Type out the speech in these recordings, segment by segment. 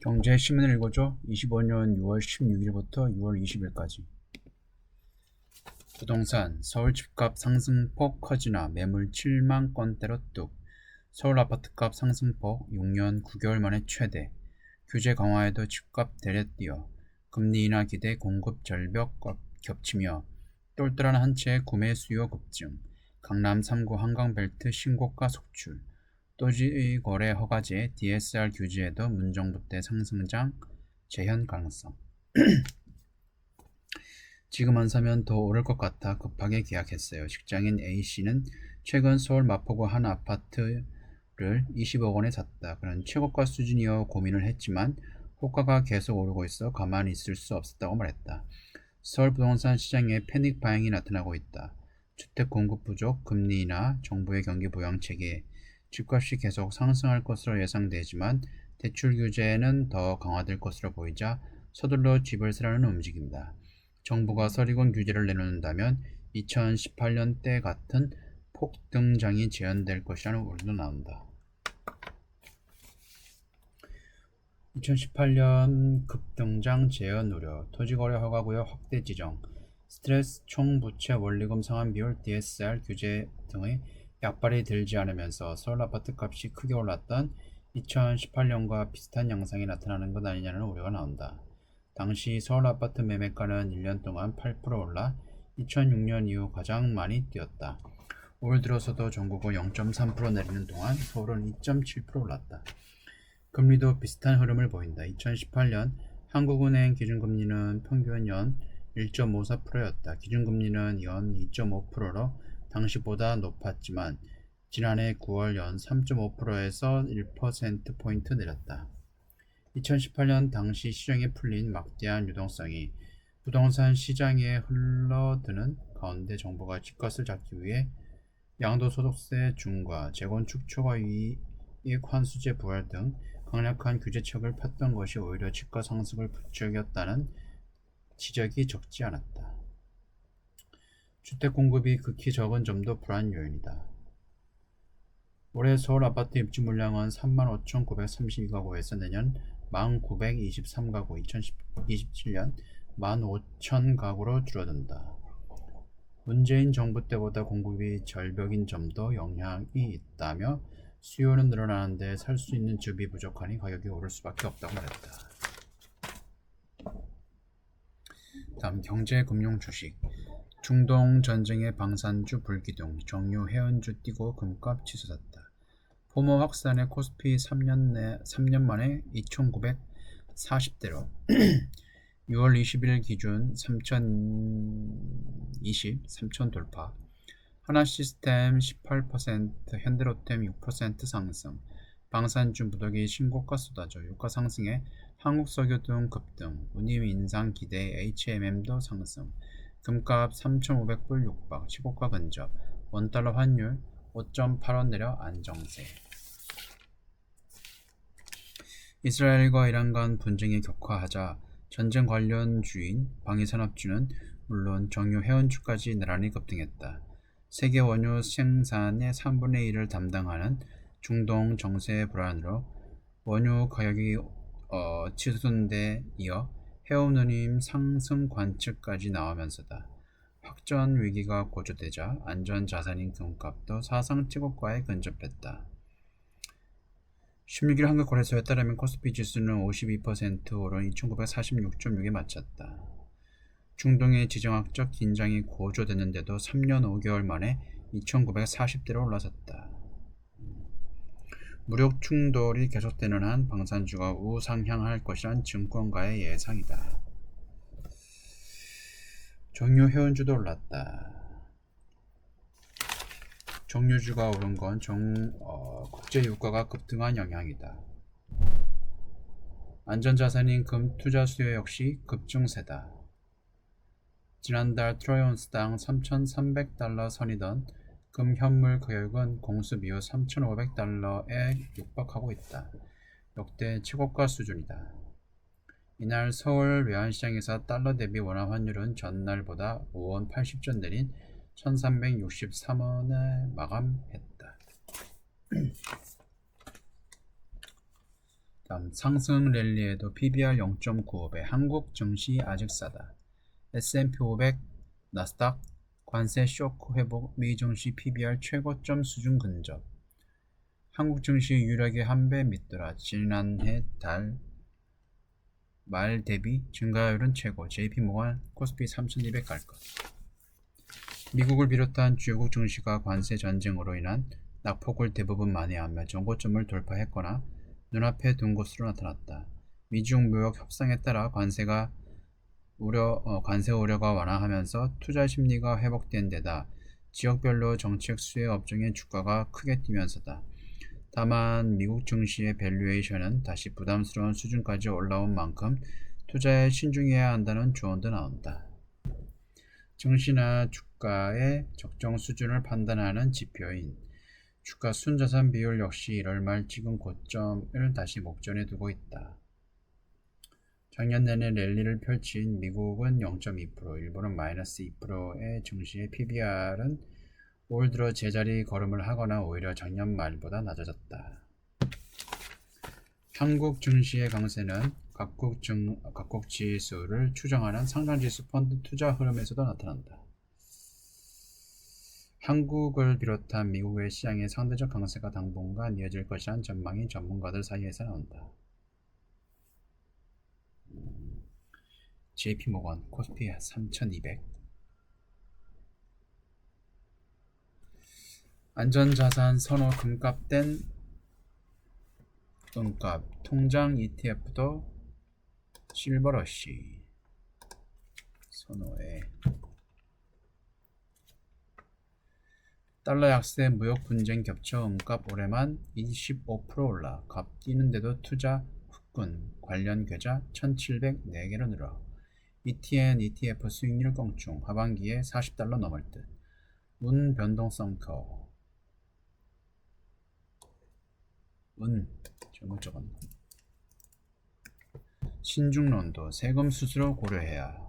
경제신문을 읽어줘. 25년 6월 16일부터 6월 20일까지. 부동산, 서울 집값 상승폭 커지나 매물 7만 건대로 뚝. 서울 아파트값 상승폭 6년 9개월 만에 최대. 규제 강화에도 집값 대려 뛰어. 금리 인하 기대 공급 절벽 겹치며 똘똘한 한 채의 구매 수요 급증. 강남 3구 한강벨트 신고가 속출. 토지 거래 허가제 DSR 규제에도 문정부 때 상승장 재현 가능성. 지금 안 사면 더 오를 것 같아 급하게 계약했어요. 직장인 A씨는 최근 서울 마포구 한 아파트를 20억 원에 샀다. 그는 최고가 수준이어 고민을 했지만 호가가 계속 오르고 있어 가만히 있을 수 없었다고 말했다. 서울 부동산 시장에 패닉 바잉이 나타나고 있다. 주택 공급 부족, 금리 인하, 정부의 경기 부양 체계, 집값이 계속 상승할 것으로 예상되지만 대출 규제는 더 강화될 것으로 보이자 서둘러 집을 사려는 움직임이다. 정부가 서리권 규제를 내놓는다면 2018년 때 같은 폭등장이 재현될 것이라는 우려도 나온다. 2018년 급등장 재현 우려, 토지거래 허가구역 확대 지정, 스트레스 총부채 원리금 상환 비율 DSR 규제 등의 약발이 들지 않으면서 서울 아파트 값이 크게 올랐던 2018년과 비슷한 양상이 나타나는 것 아니냐는 우려가 나온다. 당시 서울 아파트 매매가는 1년 동안 8% 올라 2006년 이후 가장 많이 뛰었다. 올 들어서도 전국은 0.3% 내리는 동안 서울은 2.7% 올랐다. 금리도 비슷한 흐름을 보인다. 2018년 한국은행 기준금리는 평균 연 1.54%였다. 기준금리는 연 2.5%로 당시보다 높았지만 지난해 9월 연 3.5%에서 1%포인트 내렸다. 2018년 당시 시장에 풀린 막대한 유동성이 부동산 시장에 흘러드는 가운데 정부가 집값을 잡기 위해 양도소득세 중과 재건축 초과이익 환수제 부활 등 강력한 규제책을 폈던 것이 오히려 집가 상승을 부추겼다는 지적이 적지 않았다. 주택 공급이 극히 적은 점도 불안 요인이다. 올해 서울 아파트 입주 물량은 35,932가구에서 내년 1,923가구, 2027년 15,000가구로 줄어든다. 문재인 정부 때보다 공급이 절벽인 점도 영향이 있다며 수요는 늘어나는데 살 수 있는 집이 부족하니 가격이 오를 수밖에 없다고 말했다. 다음 경제 금융 주식. 중동 전쟁의 방산주 불기둥, 정유 해운주 뛰고 금값 치솟았다. 포모 확산의 코스피 3년 만에 2,940대로 6월 20일 기준 3,020 돌파. 하나시스템 18%, 현대로템 6% 상승. 방산주 무더기 신고가 쏟아져 유가 상승에 한국석유 등 급등. 운임 인상 기대 HMM도 상승. 금값 3,500불 육박, 시고가 근접. 원달러 환율 5.8원 내려 안정세. 이스라엘과 이란 간 분쟁이 격화하자 전쟁 관련주인 방위산업주는 물론 정유 해운주까지 나란히 급등했다. 세계 원유 생산의 3분의 1을 담당하는 중동 정세 불안으로 원유 가격이 치솟은 데 이어 해운 운임 상승 관측까지 나오면서다. 확전 위기가 고조되자 안전자산인 금값도 사상 최고가에 근접했다. 16일 한국거래소에 따르면 코스피 지수는 52% 오른 2946.6에 마쳤다. 중동의 지정학적 긴장이 고조됐는데도 3년 5개월 만에 2940대로 올라섰다. 무력 충돌이 계속되는 한 방산주가 우상향할 것이란 증권가의 예상이다. 정유 해운주도 올랐다. 정유주가 오른 건 국제 유가가 급등한 영향이다. 안전자산인 금 투자 수요 역시 급증세다. 지난달 트로이 온스당 3,300달러 선이던 금 현물 가격은 공습 이후 3,500달러에 육박하고 있다. 역대 최고가 수준이다. 이날 서울 외환시장에서 달러 대비 원화 환율은 전날보다 5원 80전 내린 1363원에 마감했다. 다음 상승 랠리에도 PBR 0.95배, 한국 증시 아직 싸다. S&P 500, 나스닥, 관세 쇼크 회복, 미 증시 PBR 최고점 수준 근접. 한국 증시 유력의 한 배 밑돌아 지난해 달 말 대비 증가율은 최고. JP모건 코스피 3200 갈 것. 미국을 비롯한 주요국 증시가 관세 전쟁으로 인한 낙폭을 대부분 만회하며 정고점을 돌파했거나 눈앞에 둔 것으로 나타났다. 미중 무역 협상에 따라 관세 우려가 완화하면서 투자 심리가 회복된 데다 지역별로 정책 수혜 업종의 주가가 크게 뛰면서다. 다만 미국 증시의 밸류에이션은 다시 부담스러운 수준까지 올라온 만큼 투자에 신중해야 한다는 조언도 나온다. 증시나 주가의 적정 수준을 판단하는 지표인 주가 순자산 비율 역시 1월 말 찍은 고점을 다시 목전에 두고 있다. 작년 내내 랠리를 펼친 미국은 0.2%, 일본은 마이너스 2%의 증시의 PBR은 올 들어 제자리 걸음을 하거나 오히려 작년 말보다 낮아졌다. 한국 증시의 강세는 각국 지수를 추정하는 상장지수 펀드 투자 흐름에서도 나타난다. 한국을 비롯한 미국의 시장의 상대적 강세가 당분간 이어질 것이란 전망이 전문가들 사이에서 나온다. JP모건 코스피 3200. 안전자산 선호 금값된 은값 통장 ETF도 실버러시 선호해. 달러 약세 무역 분쟁 겹쳐 은값 올해만 25% 올라 값 뛰는데도 투자 후끈 관련 계좌 1704개로 늘어 ETN ETF 수익률 껑충 하반기에 40달러 넘을 듯. 운 변동성 커. 잘못 적었네. 신중론도 세금 수수료 고려해야.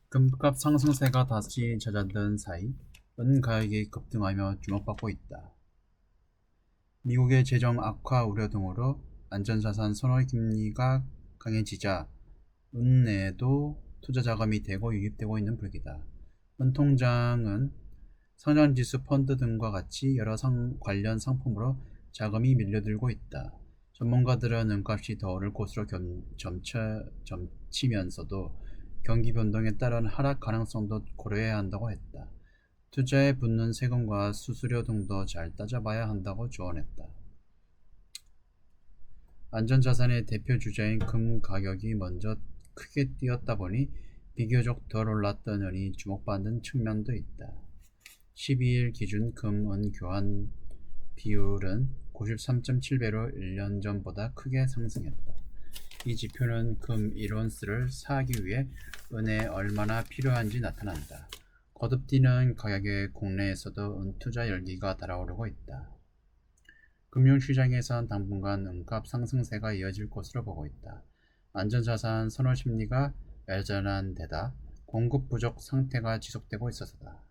금값 상승세가 다시 잦아든 사이 은 가격이 급등하며 주목받고 있다. 미국의 재정 악화 우려 등으로 안전자산 선호 금리가 강해지자 은에도 투자 자금이 대거 유입되고 있는 분위기다. 은 통장은 상장지수 펀드 등과 같이 여러 관련 상품으로 자금이 밀려들고 있다. 전문가들은 은값이 더 오를 것으로 점치면서도 경기 변동에 따른 하락 가능성도 고려해야 한다고 했다. 투자에 붙는 세금과 수수료 등도 잘 따져봐야 한다고 조언했다. 안전자산의 대표 주자인 금 가격이 먼저 크게 뛰었다 보니 비교적 덜 올랐던 은이 주목받는 측면도 있다. 12일 기준 금, 은 교환 비율은 93.7배로 1년 전보다 크게 상승했다. 이 지표는 금 1온스를 사기 위해 은에 얼마나 필요한지 나타난다. 거듭뛰는 가격에 국내에서도 은 투자 열기가 달아오르고 있다. 금융시장에선 당분간 은값 상승세가 이어질 것으로 보고 있다. 안전자산 선호 심리가 여전한 데다 공급 부족 상태가 지속되고 있어서다.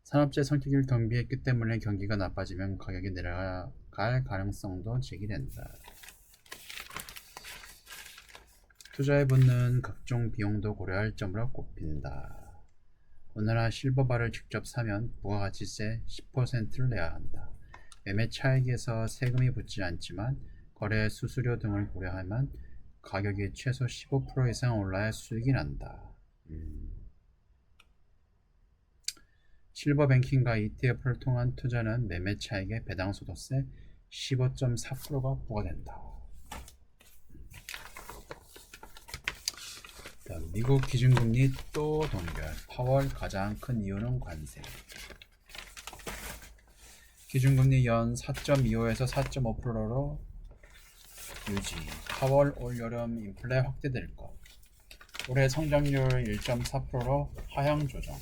산업재 성격을 경비했기 때문에 경기가 나빠지면 가격이 내려갈 가능성도 제기된다. 투자에 붙는 각종 비용도 고려할 점으로 꼽힌다. 오늘날 실버바를 직접 사면 부가가치세 10%를 내야 한다. 매매 차익에서 세금이 붙지 않지만 거래 수수료 등을 고려하면 가격이 최소 15% 이상 올라야 수익이 난다. 실버뱅킹과 ETF를 통한 투자는 매매 차익의 배당 소득세 15.4%가 부과된다. 미국 기준금리 또 동결. 8월 가장 큰 이유는 관세. 기준금리 연 4.25에서 4.5%로 유지. 8월 올여름 인플레 확대될 것. 올해 성장률 1.4%로 하향 조정.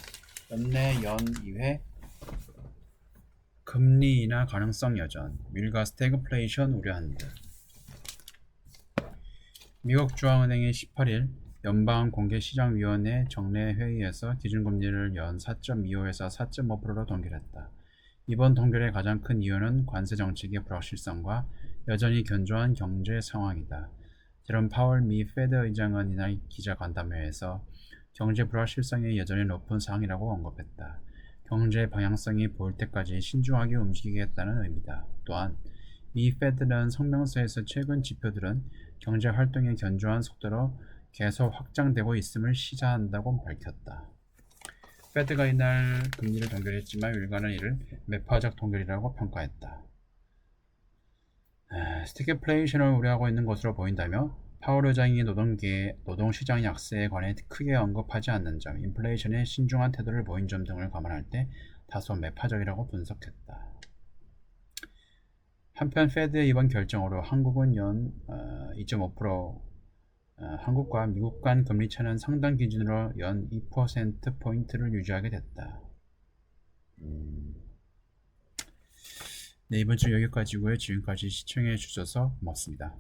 연내 연 2회 금리 인하 가능성 여전. 밀가 스태그플레이션 우려한다. 미국 중앙은행이 18일 연방공개시장위원회 정례 회의에서 기준금리를 연 4.25에서 4.5%로 동결했다. 이번 동결의 가장 큰 이유는 관세 정책의 불확실성과 여전히 견조한 경제 상황이다. 제롬 파월 미 페드 의장은 이날 기자간담회에서 경제 불확실성이 여전히 높은 상황이라고 언급했다. 경제 방향성이 보일 때까지 신중하게 움직이겠다는 의미다. 또한 미 페드는 성명서에서 최근 지표들은 경제 활동의 견조한 속도로 계속 확장되고 있음을 시사한다고 밝혔다. 페드가 이날 금리를 동결했지만 일각은 이를 매파적 동결이라고 평가했다. 스태그플레이션을 우려하고 있는 것으로 보인다며 파월 의장이 노동시장 약세에 관해 크게 언급하지 않는 점, 인플레이션에 신중한 태도를 보인 점 등을 감안할 때 다소 매파적이라고 분석했다. 한편 페드의 이번 결정으로 한국은 연 2.5%, 한국과 미국 간 금리 차는 상당 기준으로 연 2%포인트를 유지하게 됐다. 네, 이번 주 여기까지고요. 지금까지 시청해 주셔서 고맙습니다.